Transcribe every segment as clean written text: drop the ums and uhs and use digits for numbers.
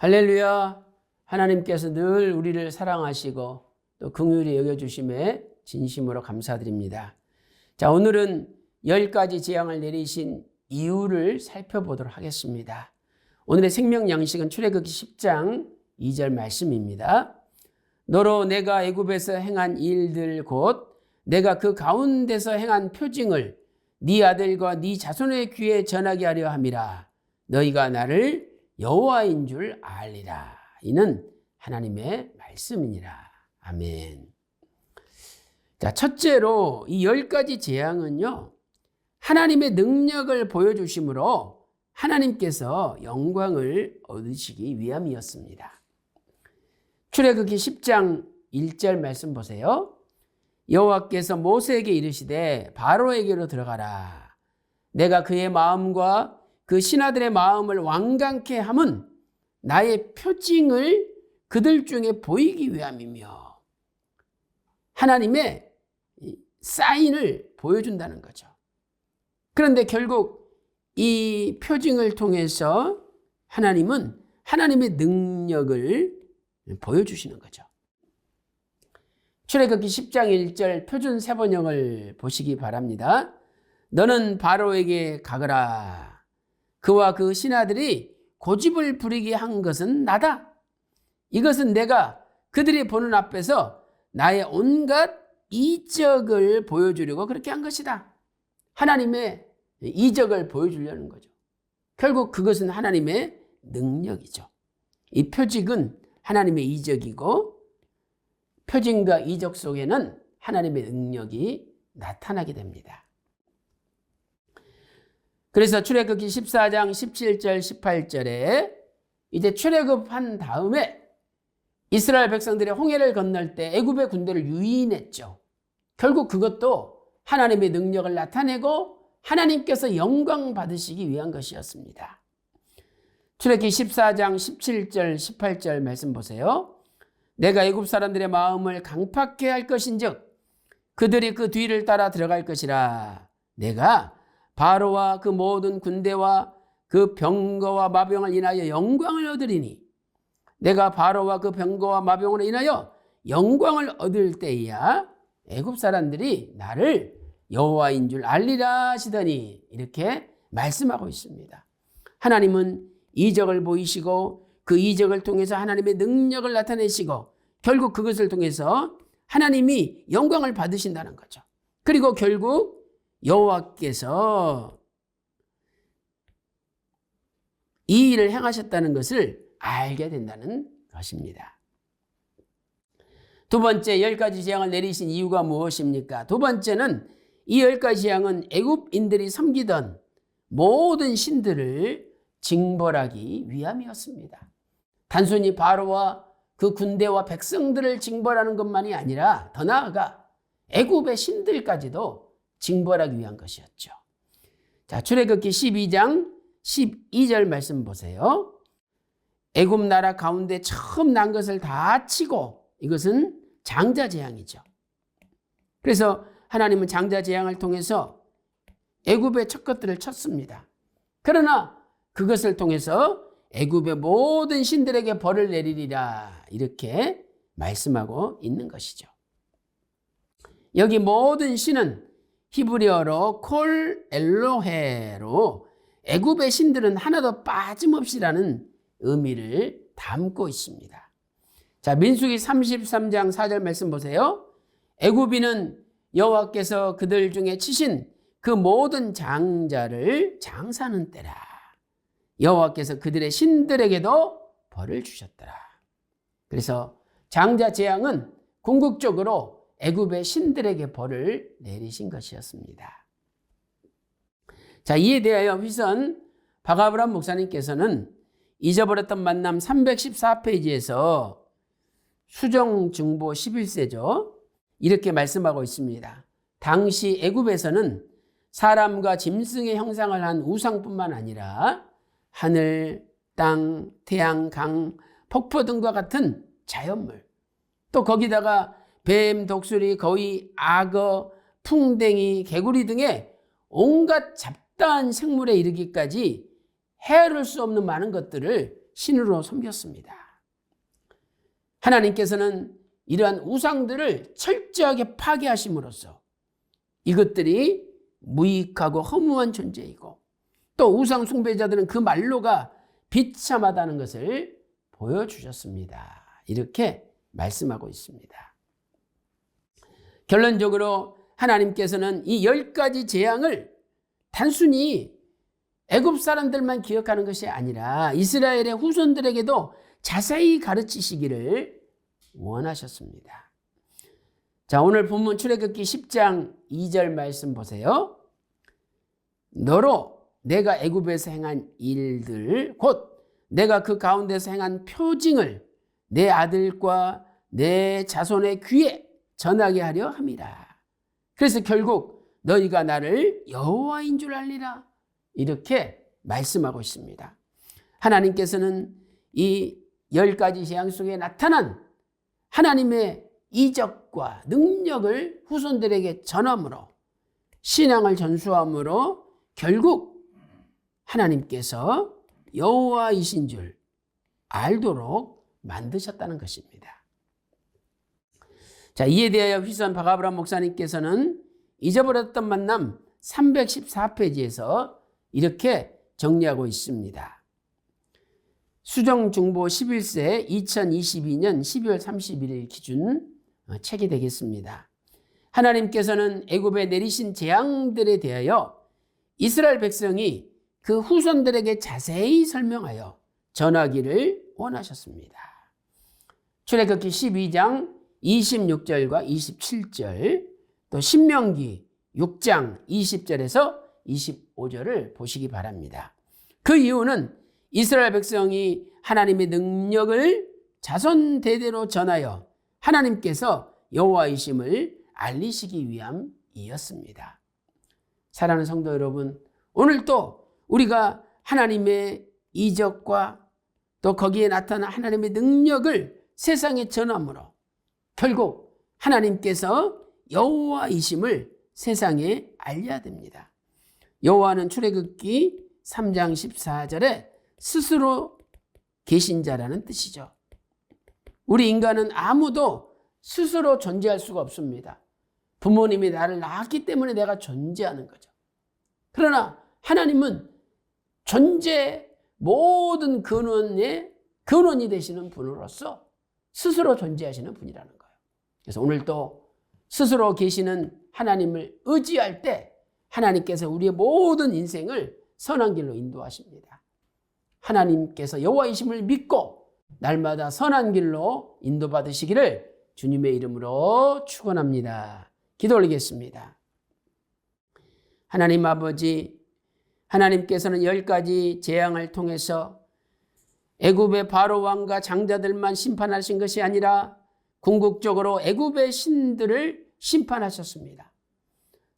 할렐루야. 하나님께서 늘 우리를 사랑하시고 또 긍휼히 여겨주심에 진심으로 감사드립니다. 자, 오늘은 10가지 재앙을 내리신 이유를 살펴보도록 하겠습니다. 오늘의 생명 양식은 출애굽기 10장 2절 말씀입니다. 너로 내가 애굽에서 행한 일들 곧 내가 그 가운데서 행한 표징을 네 아들과 네 자손의 귀에 전하게 하려 함이라. 너희가 나를 여호와인 줄 알리라. 이는 하나님의 말씀이니라. 아멘. 자, 첫째로 이 10가지 재앙은요, 하나님의 능력을 보여주심으로 하나님께서 영광을 얻으시기 위함이었습니다. 출애굽기 10장 1절 말씀 보세요. 여호와께서 모세에게 이르시되 바로에게로 들어가라. 내가 그의 마음과 그 신하들의 마음을 완강케 함은 나의 표징을 그들 중에 보이기 위함이며, 하나님의 사인을 보여준다는 거죠. 그런데 결국 이 표징을 통해서 하나님은 하나님의 능력을 보여주시는 거죠. 출애굽기 10장 1절 표준 세번역을 보시기 바랍니다. 너는 바로에게 가거라. 그와 그 신하들이 고집을 부리게 한 것은 나다. 이것은 내가 그들이 보는 앞에서 나의 온갖 이적을 보여주려고 그렇게 한 것이다. 하나님의 이적을 보여주려는 거죠. 결국 그것은 하나님의 능력이죠. 이 표징은 하나님의 이적이고, 표징과 이적 속에는 하나님의 능력이 나타나게 됩니다. 그래서 출애굽기 14장 17절 18절에 이제 출애굽한 다음에 이스라엘 백성들이 홍해를 건널 때 애굽의 군대를 유인했죠. 결국 그것도 하나님의 능력을 나타내고 하나님께서 영광 받으시기 위한 것이었습니다. 출애굽기 14장 17절 18절 말씀 보세요. 내가 애굽 사람들의 마음을 강팍케 할 것인즉 그들이 그 뒤를 따라 들어갈 것이라. 내가 바로와 그 모든 군대와 그 병거와 마병을 인하여 영광을 얻으리니, 내가 바로와 그 병거와 마병을 인하여 영광을 얻을 때야 애굽 사람들이 나를 여호와인 줄 알리라 하시더니, 이렇게 말씀하고 있습니다. 하나님은 이적을 보이시고 그 이적을 통해서 하나님의 능력을 나타내시고 결국 그것을 통해서 하나님이 영광을 받으신다는 거죠. 그리고 결국 여호와께서 이 일을 행하셨다는 것을 알게 된다는 것입니다. 두 번째 10가지 재앙을 내리신 이유가 무엇입니까? 두 번째는 이 10가지 재앙은 애굽인들이 섬기던 모든 신들을 징벌하기 위함이었습니다. 단순히 바로와 그 군대와 백성들을 징벌하는 것만이 아니라 더 나아가 애굽의 신들까지도 징벌하기 위한 것이었죠. 자, 출애굽기 12장 12절 말씀 보세요. 애굽 나라 가운데 처음 난 것을 다 치고, 이것은 장자 재앙이죠. 그래서 하나님은 장자 재앙을 통해서 애굽의 첫 것들을 쳤습니다. 그러나 그것을 통해서 애굽의 모든 신들에게 벌을 내리리라, 이렇게 말씀하고 있는 것이죠. 여기 모든 신은 히브리어로 콜 엘로헤로 애굽의 신들은 하나도 빠짐없이라는 의미를 담고 있습니다. 자, 민수기 33장 4절 말씀 보세요. 애굽인은 여호와께서 그들 중에 치신 그 모든 장자를 장사하는 때라. 여호와께서 그들의 신들에게도 벌을 주셨더라. 그래서 장자 재앙은 궁극적으로 애굽의 신들에게 벌을 내리신 것이었습니다. 자, 이에 대하여 휘선 박아브람 목사님께서는 잊어버렸던 만남 314페이지에서 수정증보 11세죠. 이렇게 말씀하고 있습니다. 당시 애굽에서는 사람과 짐승의 형상을 한 우상뿐만 아니라 하늘, 땅, 태양, 강, 폭포 등과 같은 자연물, 또 거기다가 뱀, 독수리, 거위, 악어, 풍뎅이, 개구리 등의 온갖 잡다한 생물에 이르기까지 헤아릴 수 없는 많은 것들을 신으로 섬겼습니다. 하나님께서는 이러한 우상들을 철저하게 파괴하심으로써 이것들이 무익하고 허무한 존재이고 또 우상 숭배자들은 그 말로가 비참하다는 것을 보여주셨습니다. 이렇게 말씀하고 있습니다. 결론적으로 하나님께서는 이 10가지 재앙을 단순히 애굽 사람들만 기억하는 것이 아니라 이스라엘의 후손들에게도 자세히 가르치시기를 원하셨습니다. 자, 오늘 본문 출애굽기 10장 2절 말씀 보세요. 너로 내가 애굽에서 행한 일들 곧 내가 그 가운데서 행한 표징을 내 아들과 내 자손의 귀에 전하게 하려 함이라. 그래서 결국 너희가 나를 여호와인 줄 알리라. 이렇게 말씀하고 있습니다. 하나님께서는 이 10가지 재앙 속에 나타난 하나님의 이적과 능력을 후손들에게 전함으로 신앙을 전수함으로 결국 하나님께서 여호와이신 줄 알도록 만드셨다는 것입니다. 자, 이에 대하여 휘선 박아브람 목사님께서는 잊어버렸던 만남 314페이지에서 이렇게 정리하고 있습니다. 수정중보 11세 2022년 12월 31일 기준 책이 되겠습니다. 하나님께서는 애굽에 내리신 재앙들에 대하여 이스라엘 백성이 그 후손들에게 자세히 설명하여 전하기를 원하셨습니다. 출애굽기 12장 26절과 27절 또 신명기 6장 20절에서 25절을 보시기 바랍니다. 그 이유는 이스라엘 백성이 하나님의 능력을 자손 대대로 전하여 하나님께서 여호와이심을 알리시기 위함이었습니다. 사랑하는 성도 여러분, 오늘 또 우리가 하나님의 이적과 또 거기에 나타난 하나님의 능력을 세상에 전함으로 결국 하나님께서 여호와이심을 세상에 알려야 됩니다. 여호와는 출애굽기 3장 14절에 스스로 계신 자라는 뜻이죠. 우리 인간은 아무도 스스로 존재할 수가 없습니다. 부모님이 나를 낳았기 때문에 내가 존재하는 거죠. 그러나 하나님은 존재 모든 근원의 근원이 되시는 분으로서 스스로 존재하시는 분이라는 거예요. 그래서 오늘도 스스로 계시는 하나님을 의지할 때 하나님께서 우리의 모든 인생을 선한 길로 인도하십니다. 하나님께서 여호와이심을 믿고 날마다 선한 길로 인도받으시기를 주님의 이름으로 축원합니다. 기도 올리겠습니다. 하나님 아버지, 하나님께서는 10가지 재앙을 통해서 애굽의 바로 왕과 장자들만 심판하신 것이 아니라 궁극적으로 애굽의 신들을 심판하셨습니다.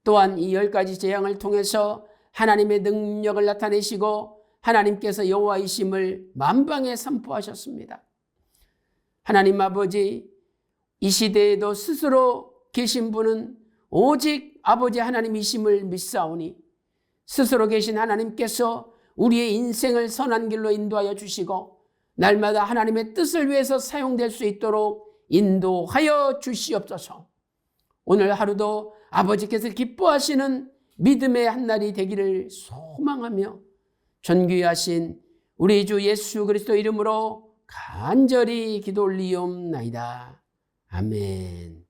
또한 이 10가지 재앙을 통해서 하나님의 능력을 나타내시고 하나님께서 여호와이심을 만방에 선포하셨습니다. 하나님 아버지, 이 시대에도 스스로 계신 분은 오직 아버지 하나님이심을 믿사오니 스스로 계신 하나님께서 우리의 인생을 선한 길로 인도하여 주시고 날마다 하나님의 뜻을 위해서 사용될 수 있도록 인도하여 주시옵소서. 오늘 하루도 아버지께서 기뻐하시는 믿음의 한날이 되기를 소망하며 존귀하신 우리 주 예수 그리스도 이름으로 간절히 기도 올리옵나이다. 아멘.